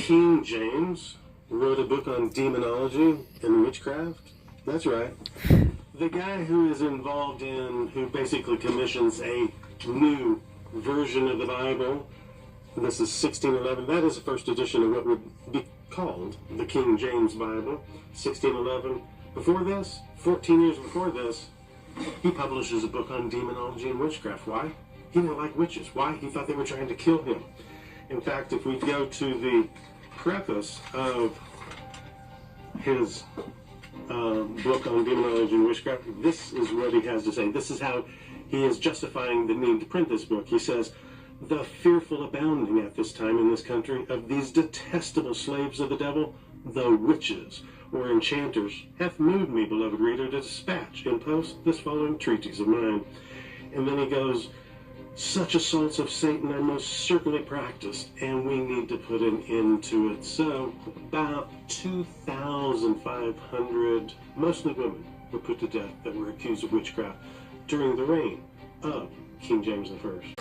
King James wrote a book on demonology and witchcraft? That's right. The guy who is involved in, who basically commissions a new version of the Bible, this is 1611, that is the first edition of what would be called the King James Bible, 1611. Before this, 14 years before this, he publishes a book on demonology and witchcraft. Why? He didn't like witches. Why? He thought they were trying to kill him. In fact, if we go to the preface of his book on demonology and witchcraft, this is what he has to say. This is how he is justifying the need to print this book. He says, "The fearful abounding at this time in this country of these detestable slaves of the devil, the witches or enchanters, hath moved me, beloved reader, to dispatch in post this following treatise of mine." And then he goes, "Such assaults of Satan are most certainly practiced, and we need to put an end to it." So about 2,500, mostly women, were put to death that were accused of witchcraft during the reign of King James I.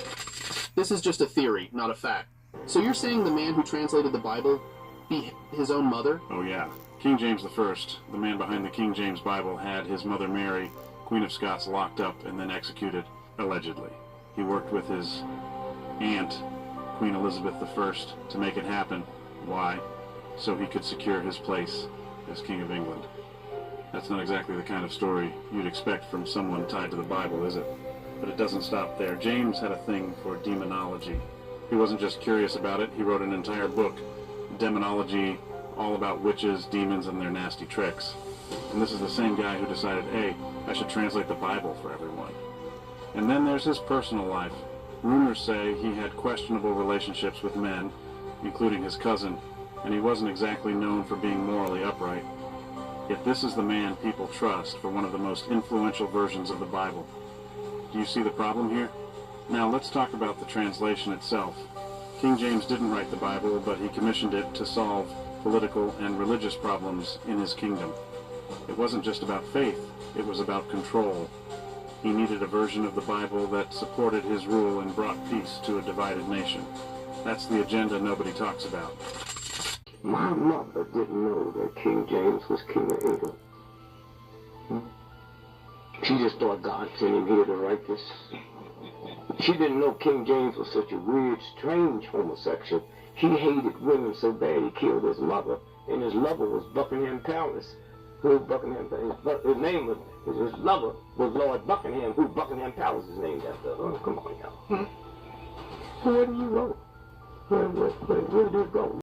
This is just a theory, not a fact. So you're saying the man who translated the Bible be his own mother? Oh yeah. King James I, the man behind the King James Bible, had his mother Mary, Queen of Scots, locked up and then executed, allegedly. He worked with his aunt, Queen Elizabeth I, to make it happen. Why? So he could secure his place as King of England. That's not exactly the kind of story you'd expect from someone tied to the Bible, is it? But it doesn't stop there. James had a thing for demonology. He wasn't just curious about it, he wrote an entire book, Demonology, all about witches, demons, and their nasty tricks. And this is the same guy who decided, hey, I should translate the Bible for everyone. And then there's his personal life. Rumors say he had questionable relationships with men, including his cousin, and he wasn't exactly known for being morally upright. Yet this is the man people trust for one of the most influential versions of the Bible. Do you see the problem here? Now let's talk about the translation itself. King James didn't write the Bible, but he commissioned it to solve political and religious problems in his kingdom. It wasn't just about faith, it was about control. He needed a version of the Bible that supported his rule and brought peace to a divided nation. That's the agenda nobody talks about. My mother didn't know that King James was King of England. She just thought God sent him here to write this. She didn't know King James was such a weird, strange homosexual. He hated women so bad he killed his mother, and his lover was Buckingham Palace. Who Buckingham? His name was, his lover was Lord Buckingham, who Buckingham Palace is named after. Oh, come on, y'all. So where do you go? Where did it go?